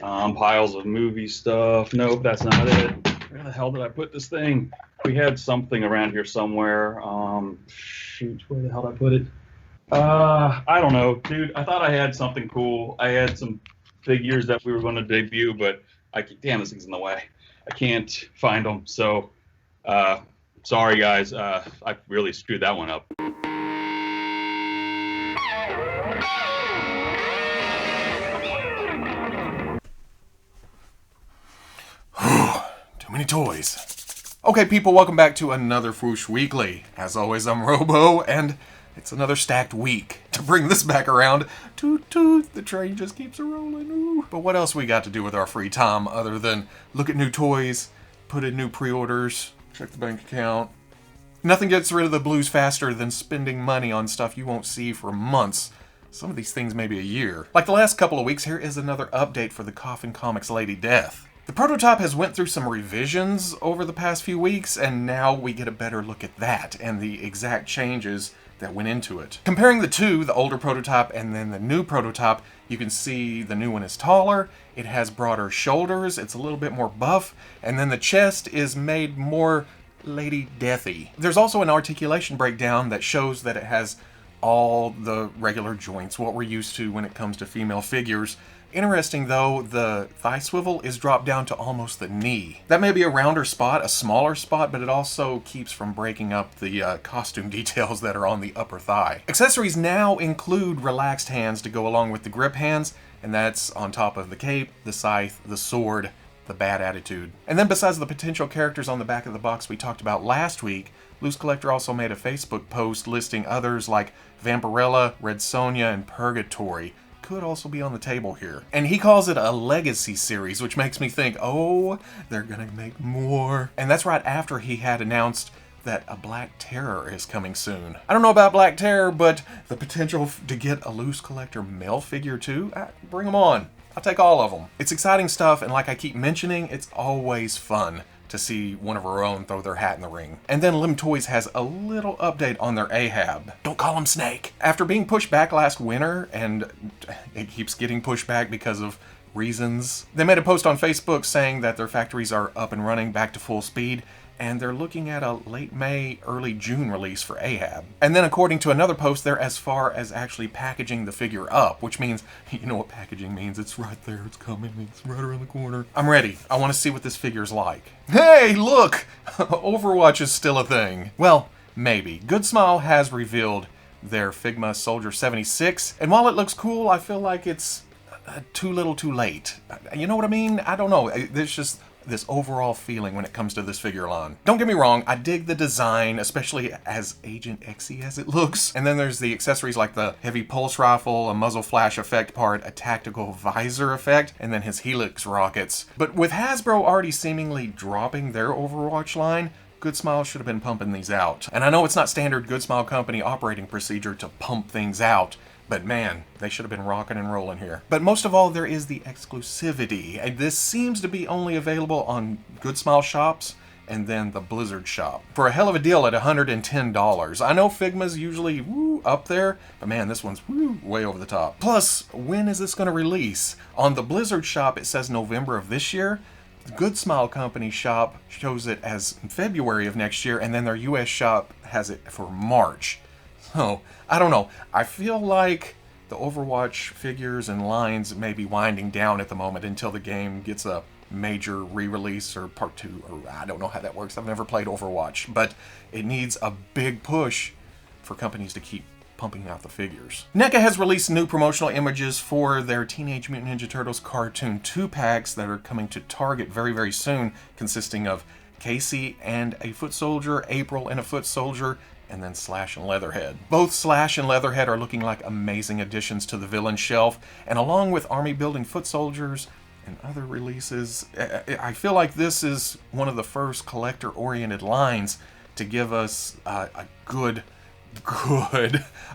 Piles of movie stuff. Nope, that's not it. Where the hell did I put this thing? We had something around here somewhere. Shoot, where the hell did I put it? I don't know, dude. I thought I had something cool. I had some figures that we were going to debut, but damn, this thing's in the way. I can't find them. So, sorry guys. I really screwed that one up. Too many toys. Okay, people, welcome back to another Fwoosh Weekly. As always, I'm Robo, and it's another stacked week. To bring this back around, toot toot, the train just keeps a-rolling. Ooh. But what else we got to do with our free time other than look at new toys, put in new pre-orders, check the bank account? Nothing gets rid of the blues faster than spending money on stuff you won't see for months. Some of these things maybe a year. Like the last couple of weeks, here is another update for the Coffin Comics Lady Death. The prototype has went through some revisions over the past few weeks, and now we get a better look at that and the exact changes that went into it. Comparing the two, the older prototype and then the new prototype, you can see the new one is taller, it has broader shoulders, it's a little bit more buff, and then the chest is made more Lady Deathy. There's also an articulation breakdown that shows that it has all the regular joints, what we're used to when it comes to female figures. Interesting though, the thigh swivel is dropped down to almost the knee. That may be a rounder spot, a smaller spot, but it also keeps from breaking up the costume details that are on the upper thigh. Accessories now include relaxed hands to go along with the grip hands, and that's on top of the cape, the scythe, the sword, the bad attitude. And then besides the potential characters on the back of the box we talked about last week, Loose Collector also made a Facebook post listing others like Vampirella, Red Sonja, and Purgatory. Could also be on the table here. And he calls it a legacy series, which makes me think, oh, they're gonna make more. And that's right after he had announced that a Black Terror is coming soon. I don't know about Black Terror, but the potential to get a Loose Collector male figure too, bring them on. I'll take all of them. It's exciting stuff, and like I keep mentioning, it's always fun to see one of our own throw their hat in the ring. And then Lim Toys has a little update on their Aehab. Don't call him Snake. After being pushed back last winter, and it keeps getting pushed back because of reasons, they made a post on Facebook saying that their factories are up and running back to full speed, and they're looking at a late May, early June release for Aehab. And then according to another post, they're as far as actually packaging the figure up, which means, you know what packaging means, it's right there, it's coming, it's right around the corner. I'm ready. I want to see what this figure's like. Hey, look! Overwatch is still a thing. Well, maybe. Good Smile has revealed their Figma Soldier 76, and while it looks cool, I feel like it's too little too late. You know what I mean? I don't know. There's just this overall feeling when it comes to this figure line. Don't get me wrong, I dig the design, especially as Agent X-y as it looks. And then there's the accessories like the heavy pulse rifle, a muzzle flash effect part, a tactical visor effect, and then his Helix rockets. But with Hasbro already seemingly dropping their Overwatch line, Good Smile should have been pumping these out. And I know it's not standard Good Smile Company operating procedure to pump things out, but man, they should have been rocking and rolling here. But most of all, there is the exclusivity. And this seems to be only available on Good Smile shops and then the Blizzard shop. For a hell of a deal at $110. I know Figma's usually up there, but man, this one's way over the top. Plus, when is this gonna release? On the Blizzard shop, it says November of this year. The Good Smile Company shop shows it as February of next year, and then their US shop has it for March. So, I don't know. I feel like the Overwatch figures and lines may be winding down at the moment until the game gets a major re-release or part 2, or I don't know how that works. I've never played Overwatch, but it needs a big push for companies to keep pumping out the figures. NECA has released new promotional images for their Teenage Mutant Ninja Turtles cartoon 2-packs that are coming to Target very, very soon, consisting of Casey and a foot soldier, April and a foot soldier, and then Slash and Leatherhead. Both Slash and Leatherhead are looking like amazing additions to the villain shelf, and along with army building foot soldiers and other releases, I feel like this is one of the first collector-oriented lines to give us a good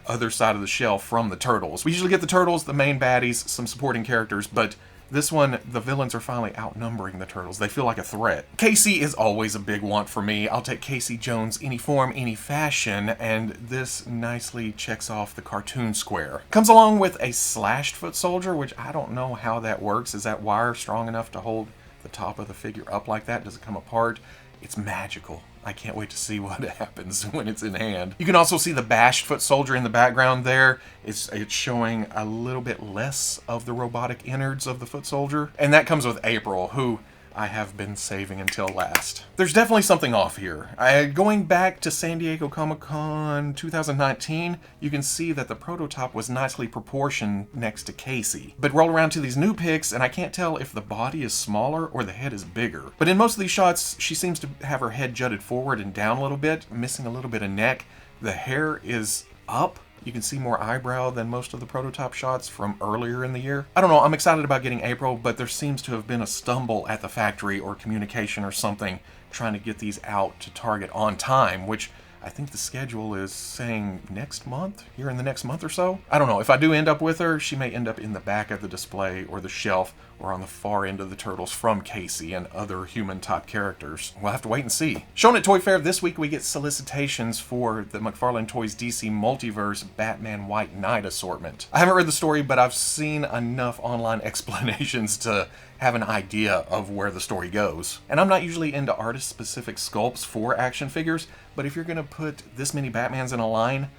other side of the shelf from the Turtles. We usually get the Turtles, the main baddies, some supporting characters, but This one, the villains are finally outnumbering the turtles. They feel like a threat. Casey is always a big want for me. I'll take Casey Jones any form, any fashion, and this nicely checks off the cartoon square. Comes along with a slashed foot soldier, which I don't know how that works. Is that wire strong enough to hold the top of the figure up like that? Does it come apart? It's magical. I can't wait to see what happens when it's in hand. You can also see the bashed foot soldier in the background there. It's showing a little bit less of the robotic innards of the foot soldier. And that comes with April, who I have been saving until last. There's definitely something off here. Going back to San Diego Comic-Con 2019, you can see that the prototype was nicely proportioned next to Casey. But roll around to these new pics, and I can't tell if the body is smaller or the head is bigger. But in most of these shots, she seems to have her head jutted forward and down a little bit, missing a little bit of neck. The hair is up. You can see more eyebrow than most of the prototype shots from earlier in the year. I don't know, I'm excited about getting April, but there seems to have been a stumble at the factory or communication or something trying to get these out to Target on time, which I think the schedule is saying next month, here in the next month or so. I don't know, if I do end up with her, she may end up in the back of the display or the shelf or on the far end of the turtles from Casey and other human-type characters. We'll have to wait and see. Shown at Toy Fair this week, we get solicitations for the McFarlane Toys DC Multiverse Batman White Knight assortment. I haven't read the story, but I've seen enough online explanations to have an idea of where the story goes. And I'm not usually into artist-specific sculpts for action figures, but if you're gonna put this many Batmans in a line,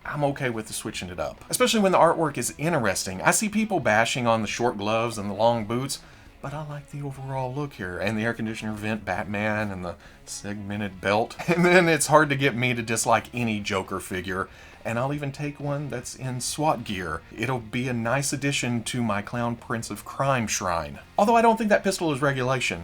I'm okay with switching it up. Especially when the artwork is interesting. I see people bashing on the short gloves and the long boots, but I like the overall look here, and the air conditioner vent Batman and the segmented belt. And then it's hard to get me to dislike any Joker figure, and I'll even take one that's in SWAT gear. It'll be a nice addition to my Clown Prince of Crime shrine. Although I don't think that pistol is regulation.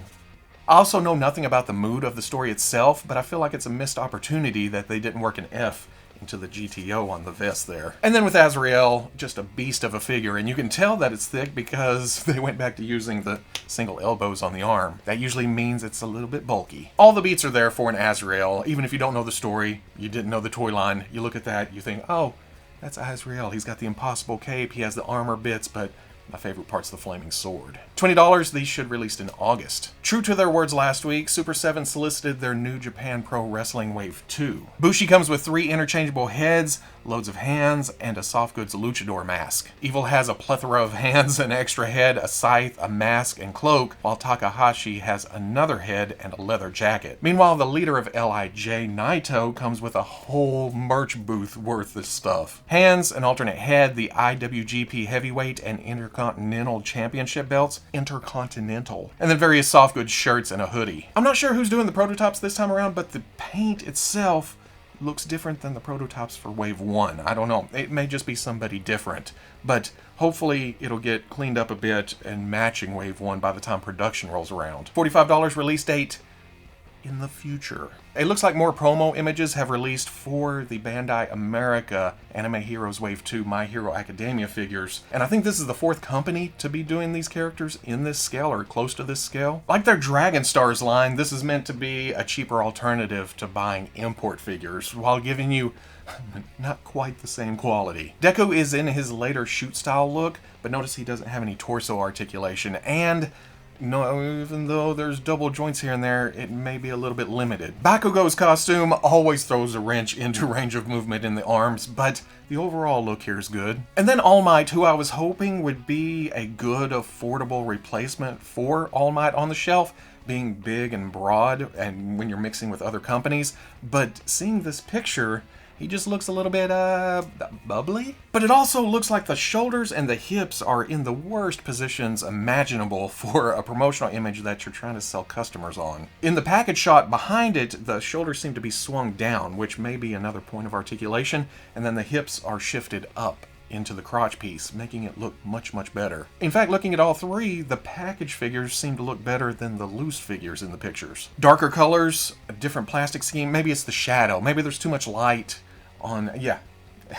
I also know nothing about the mood of the story itself, but I feel like it's a missed opportunity that they didn't work an F into the GTO on the vest there. And then with Azrael, just a beast of a figure, and you can tell that it's thick because they went back to using the single elbows on the arm. That usually means it's a little bit bulky. All the beats are there for an Azrael. Even if you don't know the story, you didn't know the toy line, you look at that, you think, oh, that's Azrael. He's got the impossible cape, he has the armor bits, but my favorite part's the flaming sword. $20, these should released in August. True to their words last week, Super 7 solicited their New Japan Pro Wrestling Wave 2. Bushi comes with 3 interchangeable heads, loads of hands, and a soft goods luchador mask. Evil has a plethora of hands, an extra head, a scythe, a mask, and cloak, while Takahashi has another head and a leather jacket. Meanwhile, the leader of LIJ, Naito, comes with a whole merch booth worth of stuff. Hands, an alternate head, the IWGP Heavyweight and Intercontinental Championship belts, Intercontinental, and then various soft goods shirts and a hoodie. I'm not sure who's doing the prototypes this time around, but the paint itself looks different than the prototypes for Wave 1. I don't know. It may just be somebody different, but hopefully it'll get cleaned up a bit and matching Wave 1 by the time production rolls around. $45 release date in the future. It looks like more promo images have released for the Bandai America Anime Heroes Wave 2 My Hero Academia figures, and I think this is the 4th company to be doing these characters in this scale or close to this scale. Like their Dragon Stars line, this is meant to be a cheaper alternative to buying import figures while giving you not quite the same quality. Deku is in his later shoot style look, but notice he doesn't have any torso articulation, and no, even though there's double joints here and there, it may be a little bit limited. Bakugo's costume always throws a wrench into range of movement in the arms, but the overall look here is good. And then All Might, who I was hoping would be a good, affordable replacement for All Might on the shelf, being big and broad and when you're mixing with other companies, but seeing this picture, he just looks a little bit, bubbly. But it also looks like the shoulders and the hips are in the worst positions imaginable for a promotional image that you're trying to sell customers on. In the package shot behind it, the shoulders seem to be swung down, which may be another point of articulation, and then the hips are shifted up into the crotch piece, making it look much, much better. In fact, looking at all 3, the package figures seem to look better than the loose figures in the pictures. Darker colors, a different plastic scheme, maybe it's the shadow, maybe there's too much light on, yeah,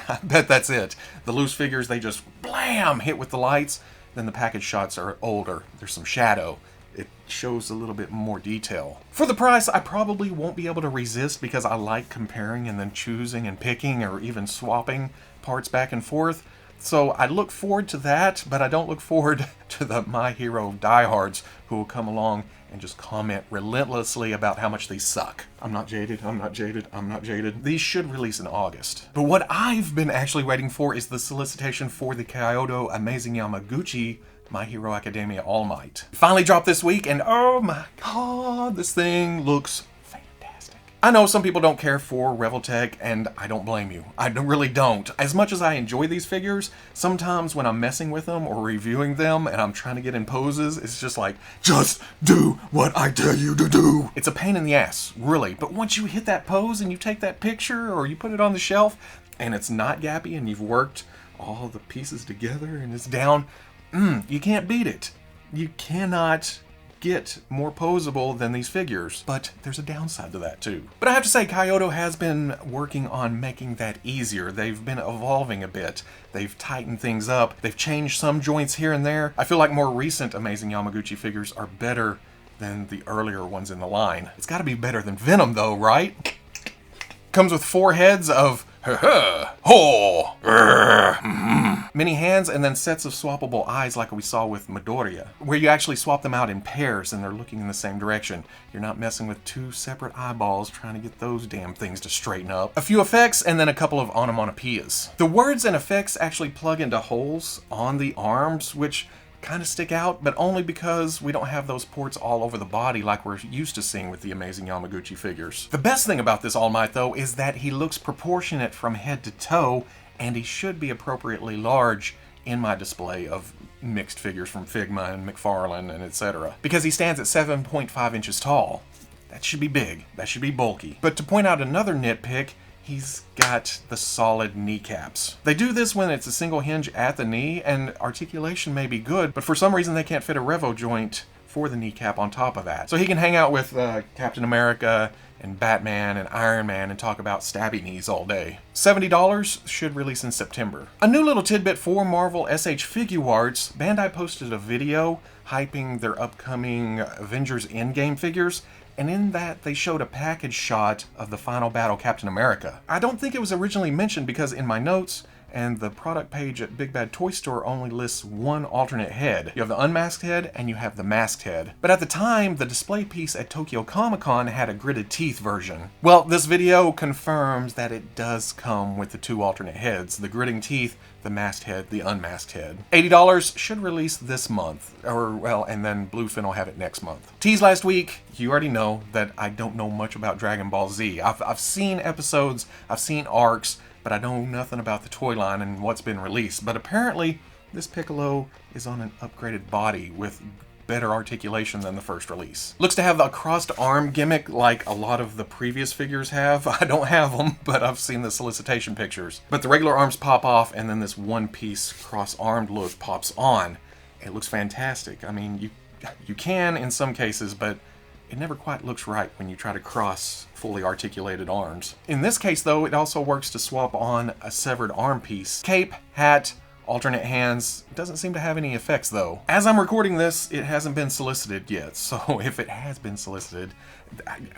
I bet that's it. The loose figures, they just blam, hit with the lights, then the package shots are older, there's some shadow. It shows a little bit more detail. For the price, I probably won't be able to resist because I like comparing and then choosing and picking or even swapping parts back and forth. So I look forward to that, but I don't look forward to the My Hero diehards who will come along and just comment relentlessly about how much these suck. I'm not jaded, I'm not jaded, I'm not jaded. These should release in August. But what I've been actually waiting for is the solicitation for the Kaiyodo Amazing Yamaguchi My Hero Academia All Might. Finally dropped this week, and oh my god, this thing looks fantastic. I know some people don't care for Reveltech, and I don't blame you. I really don't. As much as I enjoy these figures, sometimes when I'm messing with them or reviewing them and I'm trying to get in poses, it's just like, just do what I tell you to do. It's a pain in the ass, really. But once you hit that pose and you take that picture or you put it on the shelf and it's not gappy and you've worked all the pieces together and it's down, you can't beat it. You cannot get more posable than these figures, but there's a downside to that too. But I have to say, Kaiyodo has been working on making that easier. They've been evolving a bit. They've tightened things up. They've changed some joints here and there. I feel like more recent Amazing Yamaguchi figures are better than the earlier ones in the line. It's got to be better than Venom though, right? Comes with 4 heads of many hands, and then sets of swappable eyes like we saw with Midoriya, where you actually swap them out in pairs and they're looking in the same direction. You're not messing with 2 separate eyeballs trying to get those damn things to straighten up. A few effects and then a couple of onomatopoeias. The words and effects actually plug into holes on the arms, which kind of stick out, but only because we don't have those ports all over the body like we're used to seeing with the Amazing Yamaguchi figures. The best thing about this All Might though is that he looks proportionate from head to toe, and he should be appropriately large in my display of mixed figures from Figma and McFarlane and etc. Because he stands at 7.5 inches tall. That should be big, that should be bulky. But to point out another nitpick, he's got the solid kneecaps. They do this when it's a single hinge at the knee, and articulation may be good, but for some reason they can't fit a Revo joint for the kneecap on top of that. So he can hang out with Captain America and Batman and Iron Man and talk about stabby knees all day. $70 should release in September. A new little tidbit for Marvel S.H.Figuarts, Bandai posted a video hyping their upcoming Avengers Endgame figures, and in that they showed a package shot of the final battle Captain America. I don't think it was originally mentioned because in my notes and the product page at Big Bad Toy Store only lists 1 alternate head. You have the unmasked head and you have the masked head. But at the time, the display piece at Tokyo Comic-Con had a gritted teeth version. Well, this video confirms that it does come with the 2 alternate heads, the gritting teeth, the masked head, the unmasked head. $80 should release this month, and then Bluefin will have it next month. Tease last week, you already know that I don't know much about Dragon Ball Z. I've seen episodes, I've seen arcs, but I know nothing about the toy line and what's been released. But apparently, this Piccolo is on an upgraded body with better articulation than the first release. Looks to have a crossed arm gimmick like a lot of the previous figures have. I don't have them, but I've seen the solicitation pictures. But the regular arms pop off, and then this one-piece cross-armed look pops on. It looks fantastic. I mean, you can in some cases, but it never quite looks right when you try to cross fully articulated arms. In this case, though, it also works to swap on a severed arm piece. Cape, hat, alternate hands. It doesn't seem to have any effects though. As I'm recording this, it hasn't been solicited yet, so if it has been solicited,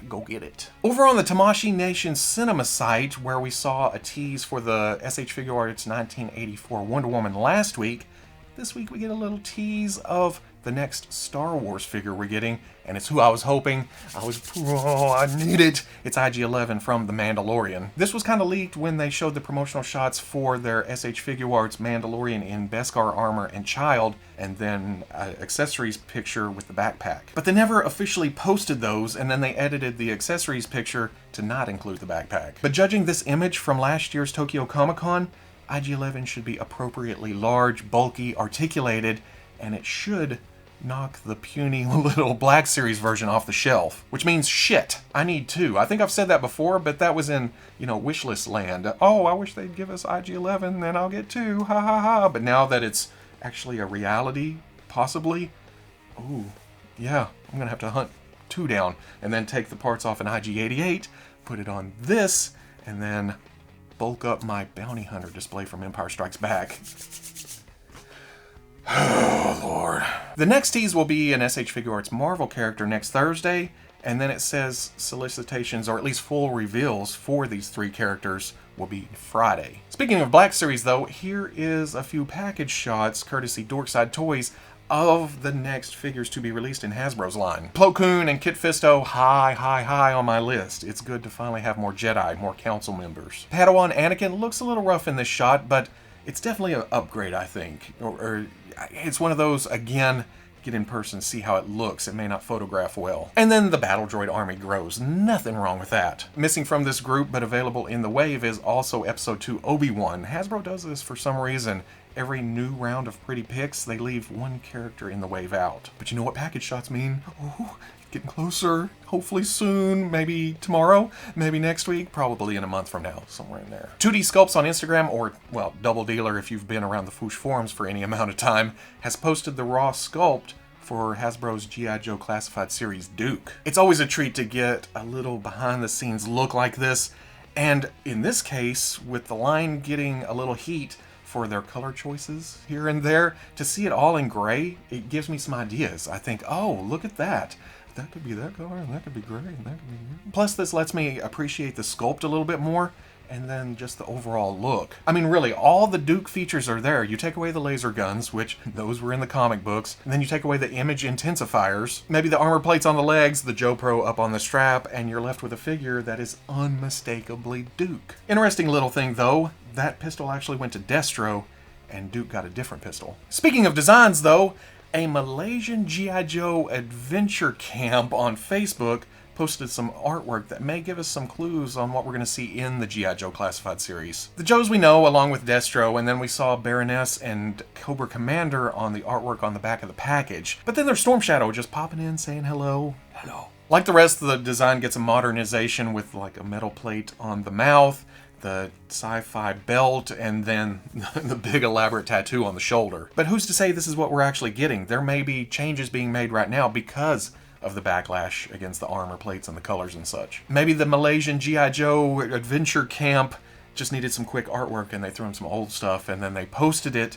go get it. Over on the Tamashii Nation Cinema site, where we saw a tease for the S.H.Figuarts 1984 Wonder Woman last week, this week we get a little tease of the next Star Wars figure we're getting, and it's who I was hoping. I need it. It's IG-11 from The Mandalorian. This was kind of leaked when they showed the promotional shots for their S.H.Figuarts Mandalorian in Beskar armor and child, and then an accessories picture with the backpack. But they never officially posted those, and then they edited the accessories picture to not include the backpack. But judging this image from last year's Tokyo Comic-Con, IG-11 should be appropriately large, bulky, articulated, and it should knock the puny little Black Series version off the shelf. Which means shit. I need 2. I think I've said that before, but that was in, wishlist land. Oh, I wish they'd give us IG-11, then I'll get 2. Ha ha ha. But now that it's actually a reality, possibly, ooh, yeah, I'm gonna have to hunt 2 down and then take the parts off an IG-88, put it on this, and then bulk up my Bounty Hunter display from Empire Strikes Back. Oh, Lord. The next tease will be an S.H.Figuarts Marvel character next Thursday, and then it says solicitations, or at least full reveals, for these 3 characters will be Friday. Speaking of Black Series though, here is a few package shots courtesy Dorkside Toys of the next figures to be released in Hasbro's line. Plo Koon and Kit Fisto, high on my list. It's good to finally have more Jedi, more council members. Padawan Anakin looks a little rough in this shot, but it's definitely an upgrade, I think. Or it's one of those, again, get in person, see how it looks. It may not photograph well. And then the Battle Droid army grows. Nothing wrong with that. Missing from this group, but available in the wave, is also Episode 2 Obi-Wan. Hasbro does this for some reason. Every new round of pretty picks, they leave one character in the wave out. But you know what package shots mean? Oh, getting closer. Hopefully soon. Maybe tomorrow. Maybe next week. Probably in a month from now. Somewhere in there. 2D Sculpts on Instagram, or, well, Double Dealer if you've been around the Foosh forums for any amount of time, has posted the raw sculpt for Hasbro's G.I. Joe Classified Series Duke. It's always a treat to get a little behind-the-scenes look like this. And in this case, with the line getting a little heat for their color choices here and there, to see it all in gray, it gives me some ideas. I think, oh, look at that. That could be that color, and that could be gray, and that could be green. Plus, this lets me appreciate the sculpt a little bit more, and then just the overall look. I mean, really, all the Duke features are there. You take away the laser guns, which those were in the comic books, and then you take away the image intensifiers, maybe the armor plates on the legs, the Joe Pro up on the strap, and you're left with a figure that is unmistakably Duke. Interesting little thing, though, that pistol actually went to Destro, and Duke got a different pistol. Speaking of designs, though, a Malaysian G.I. Joe adventure camp on Facebook posted some artwork that may give us some clues on what we're going to see in the G.I. Joe Classified series. The Joes we know, along with Destro, and then we saw Baroness and Cobra Commander on the artwork on the back of the package. But then there's Storm Shadow just popping in saying hello. Hello. Like the rest of the design gets a modernization with like a metal plate on the mouth, the sci-fi belt, and then the big elaborate tattoo on the shoulder. But who's to say this is what we're actually getting? There may be changes being made right now because of the backlash against the armor plates and the colors and such. Maybe the Malaysian G.I. Joe adventure camp just needed some quick artwork and they threw in some old stuff and then they posted it,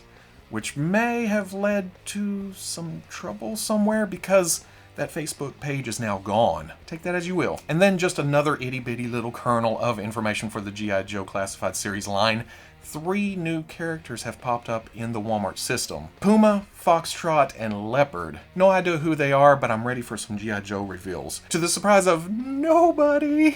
which may have led to some trouble somewhere because that Facebook page is now gone. Take that as you will. And then just another itty-bitty little kernel of information for the G.I. Joe Classified series line. 3 new characters have popped up in the Walmart system. Puma, Foxtrot, and Leopard. No idea who they are, but I'm ready for some G.I. Joe reveals. To the surprise of nobody,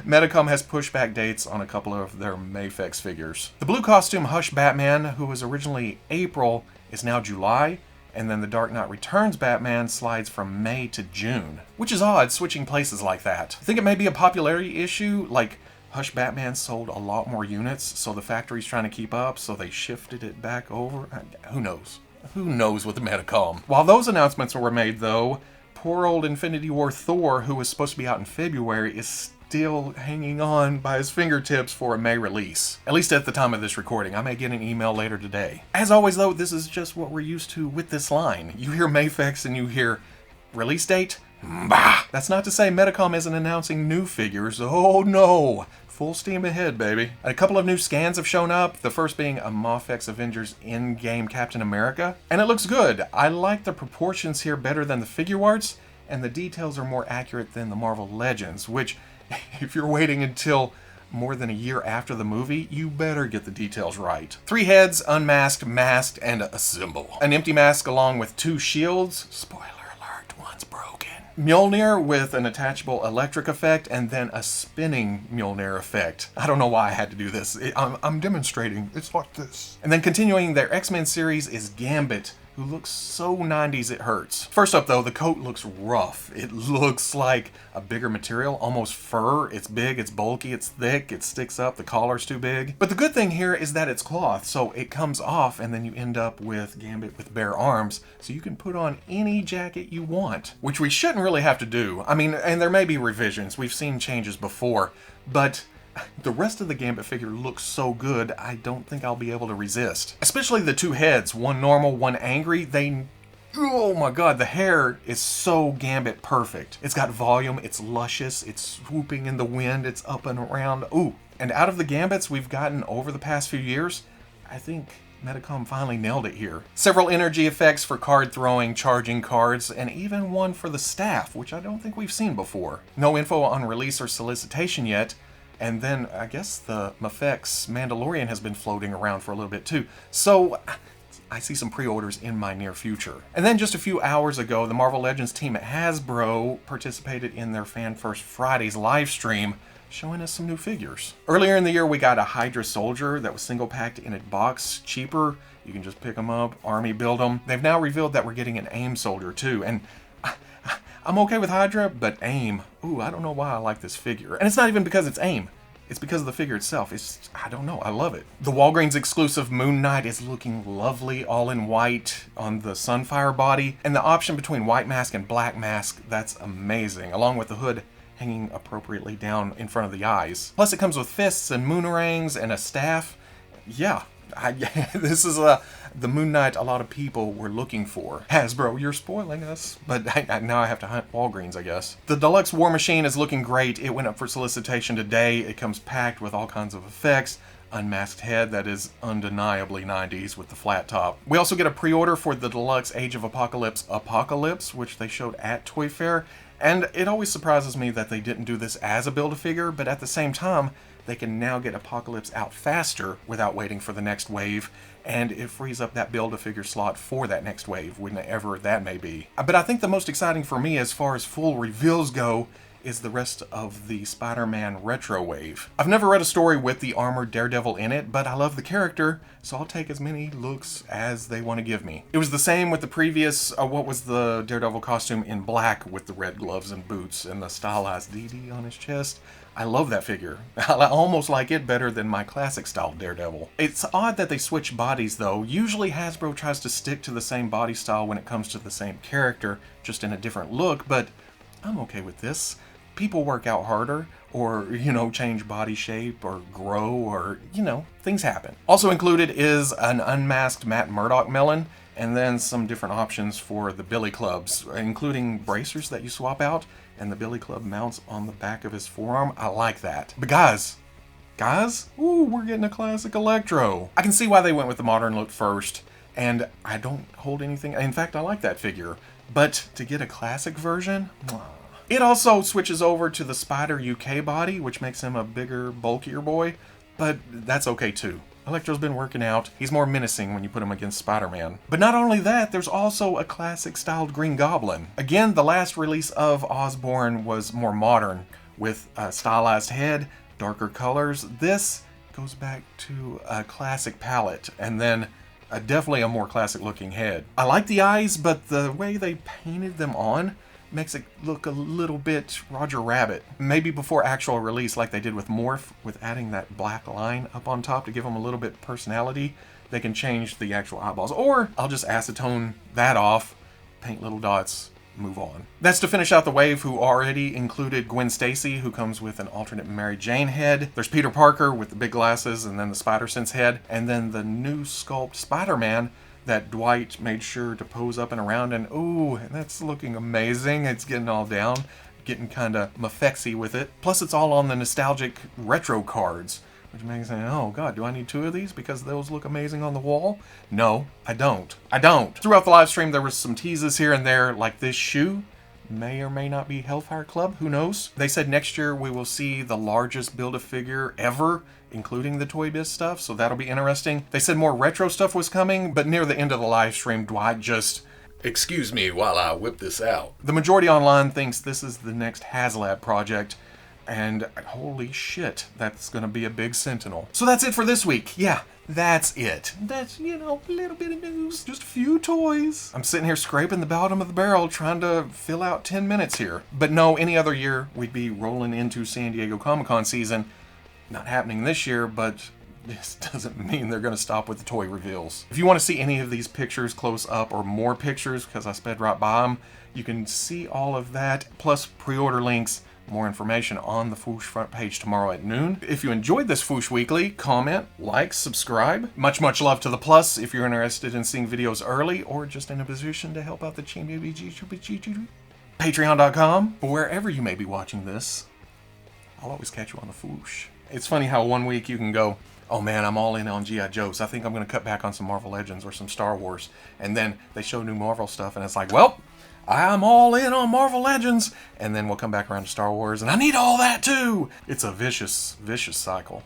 Medicom has pushed back dates on a couple of their MAFEX figures. The blue costume Hush Batman, who was originally April, is now July, and then the Dark Knight Returns Batman slides from May to June. Which is odd, switching places like that. I think it may be a popularity issue, like Hush Batman sold a lot more units, so the factory's trying to keep up, so they shifted it back over. Who knows? Who knows with the Medicom? While those announcements were made, though, poor old Infinity War Thor, who was supposed to be out in February, is still hanging on by his fingertips for a May release. At least at the time of this recording. I may get an email later today. As always, though, this is just what we're used to with this line. You hear MAFEX and you hear release date? Bah! That's not to say Medicom isn't announcing new figures. Oh no! Full steam ahead, baby. A couple of new scans have shown up, the first being a MAFEX Avengers Endgame Captain America. And it looks good. I like the proportions here better than the Figuarts, and the details are more accurate than the Marvel Legends, which, if you're waiting until more than a year after the movie, you better get the details right. 3 heads, unmasked, masked, and a symbol. An empty mask along with 2 shields. Spoiler alert, one's broken. Mjolnir with an attachable electric effect, and then a spinning Mjolnir effect. I don't know why I had to do this. I'm demonstrating. It's like this. And then continuing their X-Men series is Gambit, who looks so 90s it hurts. First up though, the coat looks rough. It looks like a bigger material, almost fur. It's big, it's bulky, it's thick, it sticks up, the collar's too big. But the good thing here is that it's cloth, so it comes off and then you end up with Gambit with bare arms, so you can put on any jacket you want, which we shouldn't really have to do. I mean, and there may be revisions, we've seen changes before, but the rest of the Gambit figure looks so good, I don't think I'll be able to resist. Especially the 2 heads, one normal, one angry. Oh my god, the hair is so Gambit perfect. It's got volume, it's luscious, it's swooping in the wind, it's up and around. Ooh, and out of the Gambits we've gotten over the past few years, I think Medicom finally nailed it here. Several energy effects for card throwing, charging cards, and even one for the staff, which I don't think we've seen before. No info on release or solicitation yet, And then I guess the MAFEX Mandalorian has been floating around for a little bit too. So I see some pre-orders in my near future. And then just a few hours ago, the Marvel Legends team at Hasbro participated in their Fan First Fridays live stream, showing us some new figures. Earlier in the year, we got a Hydra Soldier that was single packed in a box, cheaper. You can just pick them up, army build them. They've now revealed that we're getting an AIM Soldier too. And I'm okay with Hydra, but AIM, ooh, I don't know why I like this figure. And it's not even because it's AIM. It's because of the figure itself. I don't know, I love it. The Walgreens exclusive Moon Knight is looking lovely, all in white on the Sunfire body. And the option between white mask and black mask, that's amazing, along with the hood hanging appropriately down in front of the eyes. Plus it comes with fists and moonerangs and a staff. Yeah, this is the Moon Knight a lot of people were looking for. Hasbro, you're spoiling us. But now I have to hunt Walgreens, I guess. The Deluxe War Machine is looking great. It went up for solicitation today. It comes packed with all kinds of effects. Unmasked head that is undeniably 90s with the flat top. We also get a pre-order for the Deluxe Age of Apocalypse, which they showed at Toy Fair. And it always surprises me that they didn't do this as a Build-A-Figure, but at the same time, they can now get Apocalypse out faster without waiting for the next wave, and it frees up that Build-A-Figure slot for that next wave, whenever that may be. But I think the most exciting for me as far as full reveals go is the rest of the Spider-Man retro wave. I've never read a story with the armored Daredevil in it, but I love the character, so I'll take as many looks as they want to give me. It was the same with the previous, what was the Daredevil costume in black with the red gloves and boots and the stylized DD on his chest. I love that figure. I almost like it better than my classic style Daredevil. It's odd that they switch bodies though. Usually Hasbro tries to stick to the same body style when it comes to the same character, just in a different look, but I'm okay with this. People work out harder, or, change body shape, or grow, or, things happen. Also included is an unmasked Matt Murdock melon, and then some different options for the Billy Clubs, including bracers that you swap out, and the Billy Club mounts on the back of his forearm. I like that. But guys, ooh, we're getting a classic Electro. I can see why they went with the modern look first, and I don't hold anything. In fact, I like that figure. But to get a classic version, it also switches over to the Spider UK body, which makes him a bigger, bulkier boy, but that's okay too. Electro's been working out. He's more menacing when you put him against Spider-Man. But not only that, there's also a classic-styled Green Goblin. Again, the last release of Osborn was more modern, with a stylized head, darker colors. This goes back to a classic palette, and then definitely a more classic-looking head. I like the eyes, but the way they painted them on makes it look a little bit Roger Rabbit. Maybe before actual release like they did with Morph, with adding that black line up on top to give them a little bit personality, they can change the actual eyeballs. Or I'll just acetone that off, paint little dots, move on. That's to finish out the wave, who already included Gwen Stacy, who comes with an alternate Mary Jane head. There's Peter Parker with the big glasses and then the Spider-Sense head, and then the new sculpt Spider-Man that Dwight made sure to pose up and around, and ooh, that's looking amazing. It's getting all down, getting kind of MAFEXy with it. Plus it's all on the nostalgic retro cards, which makes me say, oh god, do I need two of these because those look amazing on the wall? No, I don't. Throughout the live stream there was some teases here and there, like this shoe. May or may not be Hellfire Club, who knows? They said next year we will see the largest Build-A-Figure ever, including the Toy Biz stuff, so that'll be interesting. They said more retro stuff was coming, but near the end of the live stream, Dwight just, excuse me while I whip this out. The majority online thinks this is the next HasLab project, and holy shit, that's gonna be a big Sentinel. So that's it for this week. Yeah, that's it. That's, a little bit of news. Just a few toys. I'm sitting here scraping the bottom of the barrel trying to fill out 10 minutes here. But no, any other year we'd be rolling into San Diego Comic-Con season. Not happening this year, but this doesn't mean they're going to stop with the toy reveals. If you want to see any of these pictures close up, or more pictures because I sped right by them, you can see all of that, plus pre-order links, more information on the Foosh front page tomorrow at noon. If you enjoyed this Foosh Weekly, comment, like, subscribe. Much love to the plus if you're interested in seeing videos early, or just in a position to help out the Patreon.com. But wherever you may be watching this, I'll always catch you on the Foosh. It's funny how one week you can go, oh man, I'm all in on G.I. Joe, so I think I'm going to cut back on some Marvel Legends or some Star Wars. And then they show new Marvel stuff, and it's like, well, I'm all in on Marvel Legends, and then we'll come back around to Star Wars, and I need all that too. It's a vicious, vicious cycle.